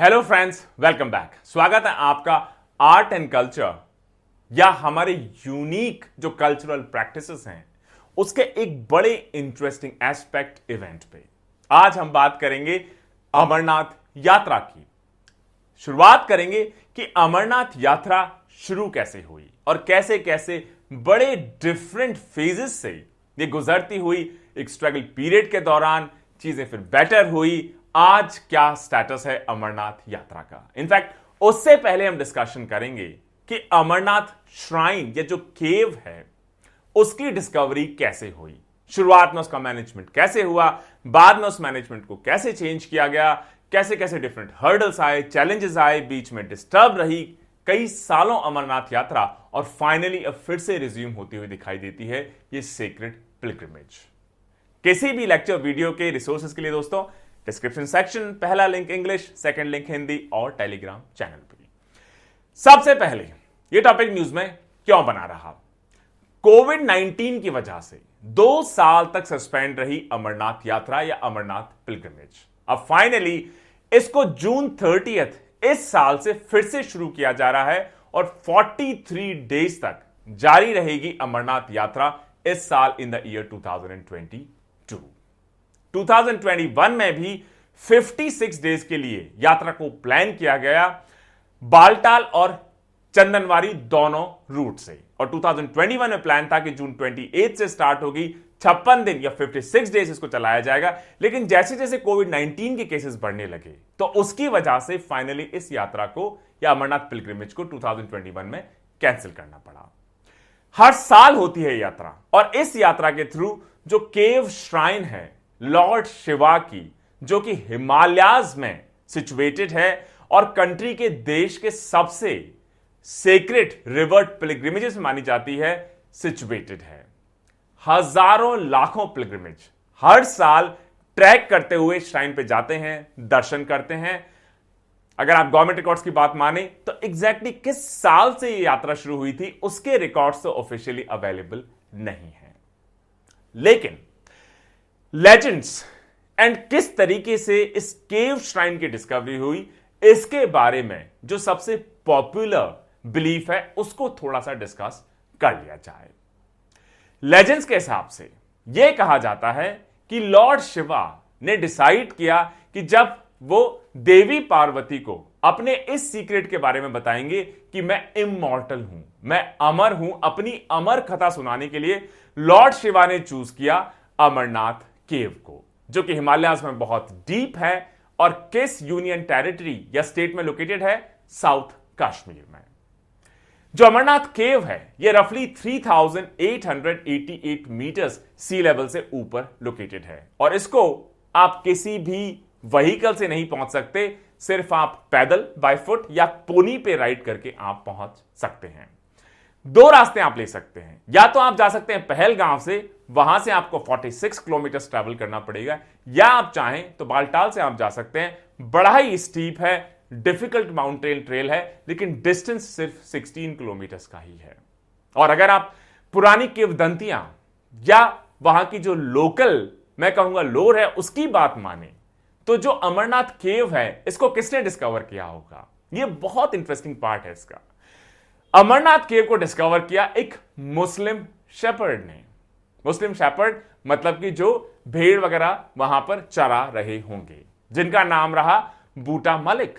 Hello friends, welcome back. स्वागत है आपका आर्ट एंड कल्चर या हमारे यूनिक जो कल्चरल प्रैक्टिसेस हैं उसके एक बड़े इंटरेस्टिंग एस्पेक्ट इवेंट पे। आज हम बात करेंगे अमरनाथ यात्रा की। शुरुआत करेंगे कि अमरनाथ यात्रा शुरू कैसे हुई और कैसे कैसे बड़े डिफरेंट फेजेस से ये गुजरती हुई। एक स्ट्रगल पीरियड के दौरान चीजें फिर बेटर हुई। आज क्या स्टेटस है अमरनाथ यात्रा का। इनफैक्ट उससे पहले हम डिस्कशन करेंगे कि अमरनाथ श्राइन या जो केव है उसकी डिस्कवरी कैसे हुई, शुरुआत में उसका मैनेजमेंट कैसे हुआ, बाद में उस मैनेजमेंट को कैसे चेंज किया गया, कैसे कैसे डिफरेंट हर्डल्स आए, चैलेंजेस आए, बीच में डिस्टर्ब रही कई सालों अमरनाथ यात्रा और फाइनली अब फिर से रिज्यूम होती हुई दिखाई देती है ये सेक्रेड पिलग्रिमेज। किसी भी लेक्चर वीडियो के रिसोर्सेज के लिए दोस्तों डिस्क्रिप्शन सेक्शन, पहला link English, second link Hindi और टेलीग्राम चैनल पर। सबसे पहले ये टॉपिक न्यूज में क्यों बना रहा? कोविड-19 की वजह से 2 साल तक सस्पेंड रही अमरनाथ यात्रा या अमरनाथ पिलग्रिमेज। अब फाइनली इसको जून 30 इस साल से फिर से शुरू किया जा रहा है और 43 डेज तक जारी रहेगी अमरनाथ यात्रा इस साल इन द ईयर 2022। 2021 में भी 56 डेज के लिए यात्रा को प्लान किया गया बालटाल और चंदनवारी दोनों रूट से, और 2021 में प्लान था कि जून 28 से स्टार्ट होगी, 56 दिन या 56 डेज इसको चलाया जाएगा। लेकिन जैसे जैसे कोविड-19 के केसेस बढ़ने लगे तो उसकी वजह से फाइनली इस यात्रा को या अमरनाथ पिलग्रिमेज को 2021 में कैंसिल करना पड़ा। हर साल होती है यात्रा और इस यात्रा के थ्रू जो केव श्राइन है लॉर्ड शिवा की, जो कि हिमालयाज में सिचुएटेड है और कंट्री के देश के सबसे सेक्रेड रिवर पिलग्रिमेजेस में मानी जाती है, सिचुएटेड है। हजारों लाखों पिलग्रिमेज हर साल ट्रैक करते हुए श्राइन पे जाते हैं, दर्शन करते हैं। अगर आप गवर्नमेंट रिकॉर्ड्स की बात माने तो एग्जैक्टली किस साल से यह यात्रा शुरू हुई थी उसके रिकॉर्ड्स तो ऑफिशियली अवेलेबल नहीं है। लेकिन लेजेंड्स एंड किस तरीके से इस केव श्राइन की डिस्कवरी हुई इसके बारे में जो सबसे पॉपुलर बिलीफ है उसको थोड़ा सा डिस्कस कर लिया जाए। लेजेंड्स के हिसाब से यह कहा जाता है कि लॉर्ड शिवा ने डिसाइड किया कि जब वो देवी पार्वती को अपने इस सीक्रेट के बारे में बताएंगे कि मैं इमॉर्टल हूं, मैं अमर हूं, अपनी अमर कथा सुनाने के लिए लॉर्ड शिवा ने चूज किया अमरनाथ केव को, जो कि हिमालयाज में बहुत डीप है और किस यूनियन टेरिटरी या स्टेट में लोकेटेड है? साउथ कश्मीर में। जो अमरनाथ केव है यह रफली 3888 मीटर्स सी लेवल से ऊपर लोकेटेड है और इसको आप किसी भी व्हीकल से नहीं पहुंच सकते, सिर्फ आप पैदल बाय फुट या पोनी पे राइड करके आप पहुंच सकते हैं। 2 रास्ते आप ले सकते हैं, या तो आप जा सकते हैं पहलगांव से, वहां से आपको 46 किलोमीटर ट्रैवल करना पड़ेगा, या आप चाहें तो बालटाल से आप जा सकते हैं। बड़ा ही स्टीप है, डिफिकल्ट माउंटेन ट्रेल है, लेकिन डिस्टेंस सिर्फ 16 किलोमीटर का ही है। और अगर आप पुरानी किंवदंतियां या वहां की जो लोकल मैं कहूंगा लोर है उसकी बात माने तो जो अमरनाथ केव है इसको किसने डिस्कवर किया होगा? यह बहुत इंटरेस्टिंग पार्ट है इसका। अमरनाथ केव को डिस्कवर किया एक मुस्लिम शेपर्ड ने। मुस्लिम शेपर्ड मतलब कि जो भेड़ वगैरह वहां पर चरा रहे होंगे, जिनका नाम रहा बूटा मलिक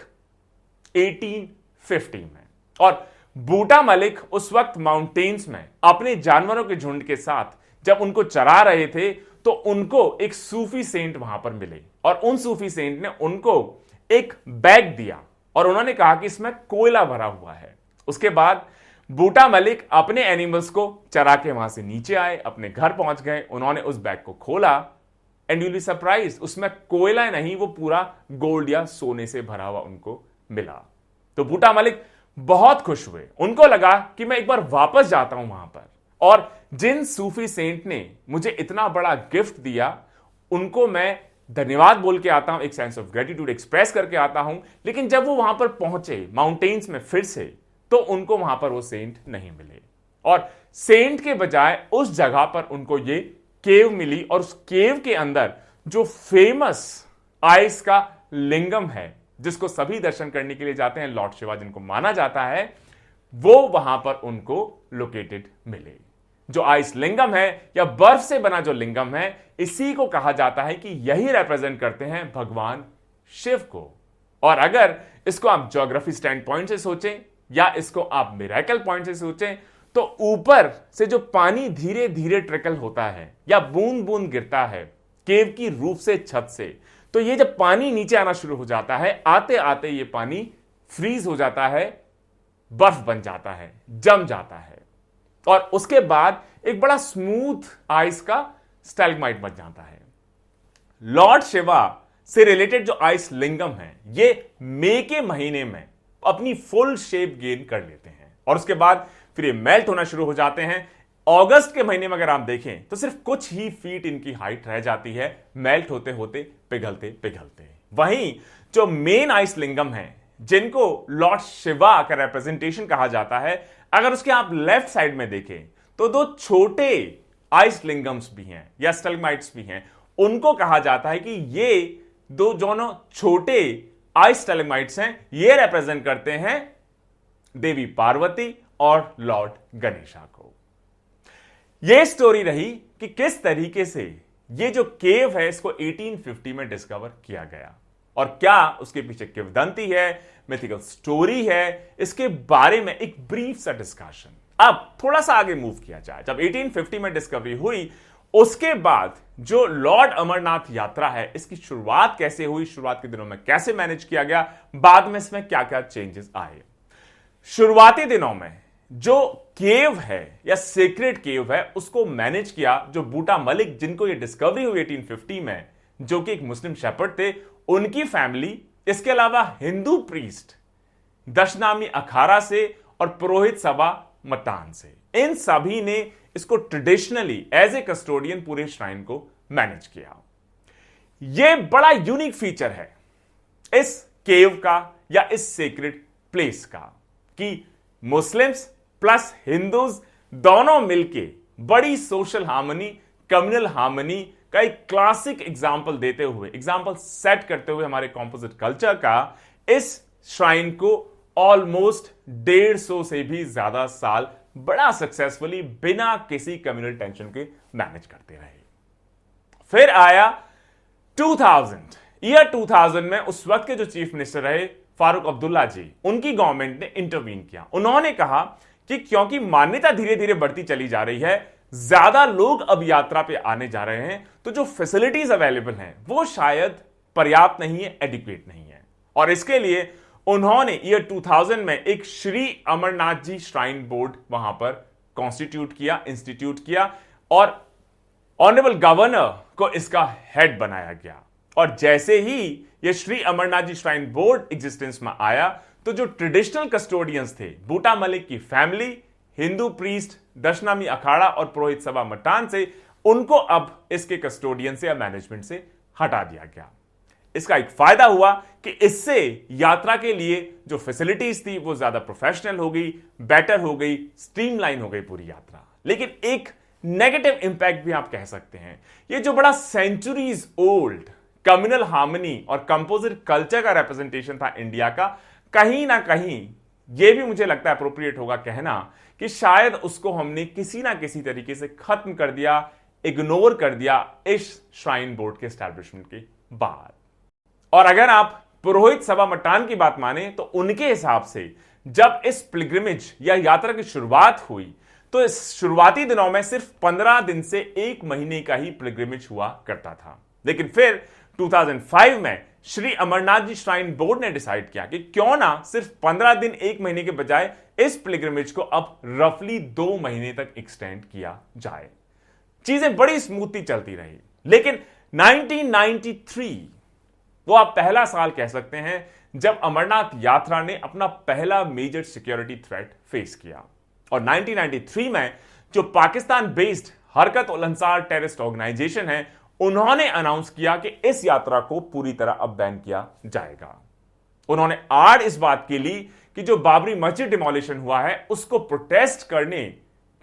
1850 में। और बूटा मलिक उस वक्त माउंटेन्स में अपने जानवरों के झुंड के साथ जब उनको चरा रहे थे तो उनको एक सूफी सेंट वहां पर मिले और उन सूफी सेंट ने उनको एक बैग दिया और उन्होंने कहा कि इसमें कोयला भरा हुआ है। उसके बाद बूटा मलिक अपने एनिमल्स को चरा के वहां से नीचे आए, अपने घर पहुंच गए, उन्होंने उस बैग को खोला एंड यू बी सरप्राइज, उसमें कोयला नहीं वो पूरा गोल्ड या सोने से भरा हुआ उनको मिला। तो बूटा मलिक बहुत खुश हुए, उनको लगा कि मैं एक बार वापस जाता हूं वहां पर और जिन सूफी सेंट ने मुझे इतना बड़ा गिफ्ट दिया उनको मैं धन्यवाद बोल के आता हूं, एक सेंस ऑफ ग्रेटिट्यूड एक्सप्रेस करके आता हूं। लेकिन जब वो वहां पर पहुंचे माउंटेन्स में फिर से तो उनको वहां पर वो सेंट नहीं मिले और सेंट के बजाय उस जगह पर उनको ये केव मिली और उस केव के अंदर जो फेमस आइस का लिंगम है जिसको सभी दर्शन करने के लिए जाते हैं, लॉर्ड शिवा जिनको माना जाता है, वो वहां पर उनको लोकेटेड मिले। जो आइस लिंगम है या बर्फ से बना जो लिंगम है, इसी को कहा जाता है कि यही रिप्रेजेंट करते हैं भगवान शिव को। और अगर इसको आप ज्योग्राफी स्टैंड पॉइंट से सोचें या इसको आप मिरेकल पॉइंट से सोचें, तो ऊपर से जो पानी धीरे धीरे ट्रिकल होता है या बूंद बूंद गिरता है केव की रूफ से, छत से, तो ये जब पानी नीचे आना शुरू हो जाता है, आते आते ये पानी फ्रीज हो जाता है, बर्फ बन जाता है, जम जाता है, और उसके बाद एक बड़ा स्मूथ आइस का स्टैलेग्माइट बन जाता है। लॉर्ड शिवा से रिलेटेड जो आइस लिंगम है, ये मई के महीने में अपनी फुल शेप गेन कर लेते हैं और उसके बाद फिर ये मेल्ट होना शुरू हो जाते हैं। अगस्त के महीने में अगर आप देखें तो सिर्फ कुछ ही फीट इनकी हाइट रह जाती है, मेल्ट होते होते, पिघलते पिघलते। वहीं जो मेन आइस लिंगम है, जिनको लॉर्ड शिवा का रिप्रेजेंटेशन कहा जाता है, अगर उसके आप लेफ्ट साइड में देखें तो दो छोटे आइस लिंगम्स भी हैं या स्टैलेग्माइट्स भी हैं। उनको कहा जाता है कि ये दो दोनों छोटे आइस स्टैलेग्माइट्स हैं, ये रिप्रेजेंट करते हैं देवी पार्वती और लॉर्ड गणेशा को। यह स्टोरी रही कि किस तरीके से ये जो केव है इसको 1850 में डिस्कवर किया गया और क्या उसके पीछे किंवदंती है, मिथिकल स्टोरी है, इसके बारे में एक ब्रीफ सा डिस्कशन। अब थोड़ा सा आगे मूव किया जाए। जब 1850 में डिस्कवरी हुई, उसके बाद जो लॉर्ड अमरनाथ यात्रा है, इसकी शुरुआत कैसे हुई, शुरुआत के दिनों में कैसे मैनेज किया गया, बाद में इसमें क्या क्या चेंजेस आए। शुरुआती दिनों में जो केव है या सीक्रेट केव है, उसको मैनेज किया जो बूटा मलिक, जिनको ये डिस्कवरी हुई 1850 में, जो कि एक मुस्लिम शेपर्ड थे, उनकी फैमिली, इसके अलावा हिंदू प्रीस्ट दशनामी अखाड़ा से और पुरोहित सभा मतान से, इन सभी ने इसको ट्रेडिशनली एज ए कस्टोडियन पूरे श्राइन को मैनेज किया। यह बड़ा यूनिक फीचर है इस केव का या इस सीक्रेट प्लेस का कि मुस्लिम्स प्लस हिंदूज दोनों मिलके बड़ी सोशल हार्मनी, कम्युनल हार्मनी का एक क्लासिक एग्जाम्पल देते हुए, एग्जाम्पल सेट करते हुए हमारे कॉम्पोजिट कल्चर का इस श्राइन को ऑलमोस्ट 150 से भी ज्यादा साल बड़ा सक्सेसफुली बिना किसी कम्युनल टेंशन के मैनेज करते रहे। फिर आया 2000, ईयर 2000 में उस वक्त के जो चीफ मिनिस्टर रहे फारूक अब्दुल्ला जी, उनकी गवर्नमेंट ने इंटरवीन किया। उन्होंने कहा कि क्योंकि मान्यता धीरे धीरे बढ़ती चली जा रही है, ज्यादा लोग अब यात्रा पे आने जा रहे हैं, तो जो फैसिलिटीज अवेलेबल हैं वो शायद पर्याप्त नहीं है, एडिक्वेट नहीं है, और इसके लिए उन्होंने ईयर 2000 में एक श्री अमरनाथ जी श्राइन बोर्ड वहां पर कॉन्स्टिट्यूट किया, इंस्टीट्यूट किया, और ऑनरेबल गवर्नर को इसका हेड बनाया गया। और जैसे ही ये Shri Amarnath ji shrine board existence में आया, तो जो ट्रेडिशनल कस्टोडियंस थे, बूटा मलिक की फैमिली, हिंदू प्रीस्ट दशनामी अखाड़ा और पुरोहित सभा मटान से, उनको अब इसके कस्टोडियन से या मैनेजमेंट से हटा दिया गया। इसका एक फायदा हुआ कि इससे यात्रा के लिए जो फैसिलिटीज थी वो ज्यादा प्रोफेशनल हो गई, बेटर हो गई, स्ट्रीमलाइन हो गई पूरी यात्रा। लेकिन एक नेगेटिव इंपैक्ट भी आप कह सकते हैं, ये जो बड़ा सेंचुरीज ओल्ड कम्युनल हार्मनी और कंपोजिट कल्चर का रिप्रेजेंटेशन था इंडिया का, कहीं ना कहीं यह भी मुझे लगता है अप्रोप्रिएट होगा कहना कि शायद उसको हमने किसी ना किसी तरीके से खत्म कर दिया, इग्नोर कर दिया इस श्राइन बोर्ड के एस्टैब्लिशमेंट के बाद। और अगर आप पुरोहित सभा मटान की बात माने तो उनके हिसाब से जब इस पिलग्रिमेज या यात्रा की शुरुआत हुई, तो इस शुरुआती दिनों में सिर्फ 15 दिन से 1 महीने का ही पिलग्रिमेज हुआ करता था। लेकिन फिर 2005 में श्री अमरनाथ जी श्राइन बोर्ड ने डिसाइड किया कि क्यों ना सिर्फ 15 दिन 1 महीने के बजाय इस पिलग्रिमेज को अब रफली 2 महीने तक एक्सटेंड किया जाए। चीजें बड़ी स्मूथली चलती रही। लेकिन 1993 वो आप पहला साल कह सकते हैं जब अमरनाथ यात्रा ने अपना पहला मेजर सिक्योरिटी थ्रेट फेस किया। और 1993 में जो पाकिस्तान बेस्ड हरकत उल अंसार टेररिस्ट ऑर्गेनाइजेशन है, उन्होंने अनाउंस किया कि इस यात्रा को पूरी तरह अब बैन किया जाएगा। उन्होंने आड़ इस बात की ली कि जो बाबरी मस्जिद डिमोलिशन हुआ है उसको प्रोटेस्ट करने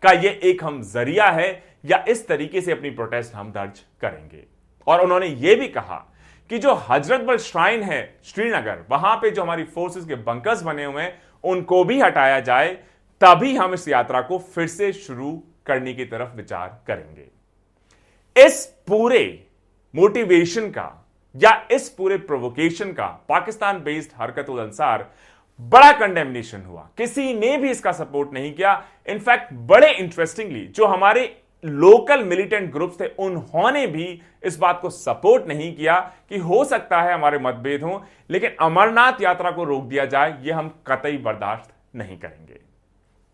का यह एक हम जरिया है, या इस तरीके से अपनी प्रोटेस्ट हम दर्ज करेंगे। और उन्होंने यह भी कहा कि जो हजरत बल श्राइन है श्रीनगर, वहां पे जो हमारी फोर्सेस के बंकर्स बने हुए हैं उनको भी हटाया जाए, तभी हम इस यात्रा को फिर से शुरू करने की तरफ विचार करेंगे। इस पूरे मोटिवेशन का या इस पूरे प्रोवोकेशन का पाकिस्तान बेस्ड हरकत उल अंसार बड़ा कंडेमनेशन हुआ, किसी ने भी इसका सपोर्ट नहीं किया। इनफैक्ट बड़े इंटरेस्टिंगली जो हमारे लोकल मिलिटेंट ग्रुप्स थे उन्होंने भी इस बात को सपोर्ट नहीं किया कि हो सकता है हमारे मतभेद हों, लेकिन अमरनाथ यात्रा को रोक दिया जाए, यह हम कतई बर्दाश्त नहीं करेंगे।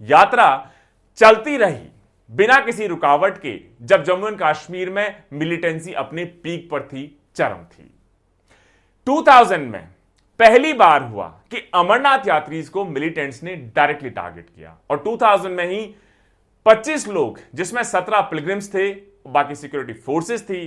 यात्रा चलती रही बिना किसी रुकावट के, जब जम्मू एंड कश्मीर में मिलिटेंसी अपने पीक पर थी, चरम थी। 2000 में पहली बार हुआ कि अमरनाथ यात्रीज को मिलिटेंट्स ने डायरेक्टली टारगेट किया और 2000 में ही 25 लोग, जिसमें 17 पिलग्रिम्स थे, बाकी सिक्योरिटी फोर्सेस थी,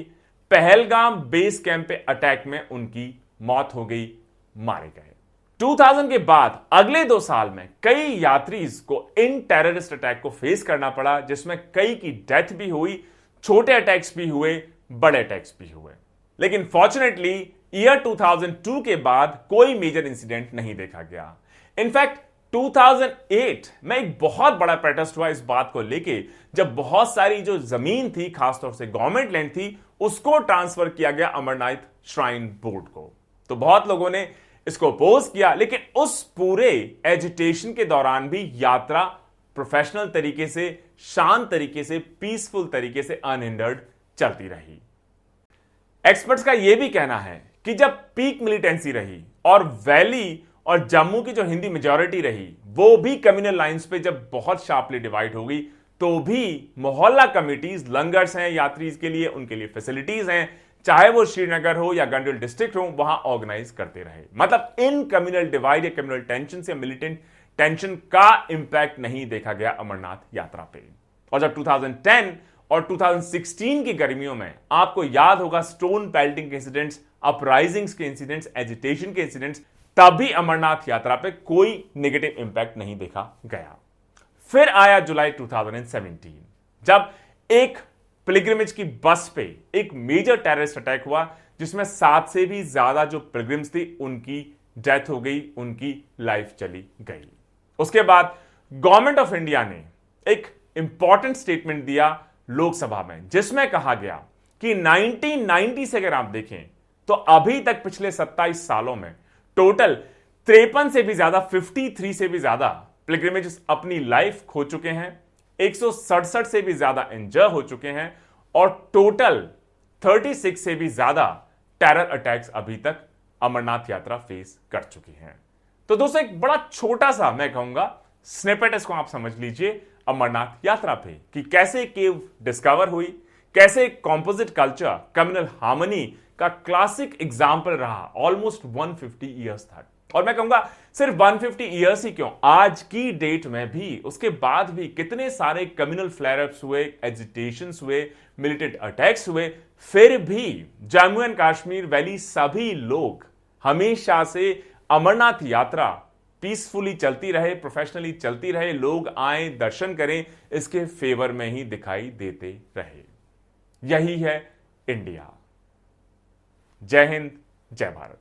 पहलगाम बेस कैंप पे अटैक में उनकी मौत हो गई, मारे गए। 2000 के बाद अगले 2 साल में कई यात्रीज को इन टेररिस्ट अटैक को फेस करना पड़ा, जिसमें कई की डेथ भी हुई, छोटे अटैक्स भी हुए, बड़े अटैक्स भी हुए। लेकिन फॉर्चुनेटली ईयर 2002 के बाद कोई मेजर इंसिडेंट नहीं देखा गया। इनफैक्ट 2008 में एक बहुत बड़ा प्रोटेस्ट हुआ इस बात को लेके, जब बहुत सारी जो जमीन थी, खासतौर से गवर्नमेंट लैंड थी, उसको ट्रांसफर किया गया अमरनाथ श्राइन बोर्ड को। तो बहुत लोगों ने इसको अपोज किया, लेकिन उस पूरे एजिटेशन के दौरान भी यात्रा प्रोफेशनल तरीके से, शांत तरीके से, पीसफुल तरीके से अनहिंडर्ड चलती रही। एक्सपर्ट्स का यह भी कहना है कि जब पीक मिलिटेंसी रही और वैली और जम्मू की जो हिंदी मेजॉरिटी रही वो भी कम्युनल लाइंस पे जब बहुत शार्पली डिवाइड हो गई, तो भी मोहल्ला कमिटीज, लंगर्स हैं यात्रीज के लिए, उनके लिए फैसिलिटीज हैं, चाहे वो श्रीनगर हो या गंडोल डिस्ट्रिक्ट हो, वहां ऑर्गेनाइज करते रहे। मतलब इन कम्युनल डिवाइड या कम्युनल टेंशन से मिलिटेंट टेंशन का इंपैक्ट नहीं देखा गया अमरनाथ यात्रा पे। और जब 2010 और 2016 की गर्मियों में आपको याद होगा स्टोन पेल्टिंग के इंसिडेंट्स, अपराइजिंग्स के इंसिडेंट्स, एजिटेशन के इंसिडेंट्स, तब भी अमरनाथ यात्रा पे कोई नेगेटिव इंपैक्ट नहीं देखा गया। फिर आया जुलाई 2017, जब एक पिलग्रिमेज की बस पे एक मेजर टेररिस्ट अटैक हुआ, जिसमें 7 से भी ज्यादा जो पिलग्रिम्स थी उनकी डेथ हो गई, उनकी लाइफ चली गई। उसके बाद गवर्नमेंट ऑफ इंडिया ने एक इंपॉर्टेंट स्टेटमेंट दिया लोकसभा में, जिसमें कहा गया कि 1990 से अगर आप देखें तो अभी तक पिछले 27 सालों में टोटल 53 से भी ज्यादा, 53 से भी ज्यादा पिलग्रिमेजेस अपनी लाइफ खो चुके हैं, 167 से भी ज्यादा इंजर हो चुके हैं और टोटल 36 से भी ज्यादा टेरर अटैक्स अभी तक अमरनाथ यात्रा फेस कर चुकी है। तो दोस्तों एक बड़ा छोटा सा मैं कहूंगा स्निपेट इसको आप समझ लीजिए अमरनाथ यात्रा पे, कि कैसे केव डिस्कवर हुई, कैसे कॉम्पोजिट कल्चर कम्युनल हार्मनी का क्लासिक एग्जाम्पल रहा ऑलमोस्ट 150 ईयर्स तक। और मैं कहूंगा सिर्फ 150 ईयर्स ही क्यों, आज की डेट में भी, उसके बाद भी कितने सारे कम्युनल फ्लेयरअप्स हुए, एजिटेशंस हुए, मिलिटेंट अटैक्स हुए, फिर भी जम्मू एंड कश्मीर वैली सभी लोग हमेशा से अमरनाथ यात्रा पीसफुली चलती रहे, प्रोफेशनली चलती रहे, लोग आए, दर्शन करें, इसके फेवर में ही दिखाई देते रहे। यही है इंडिया। जय हिंद, जय भारत।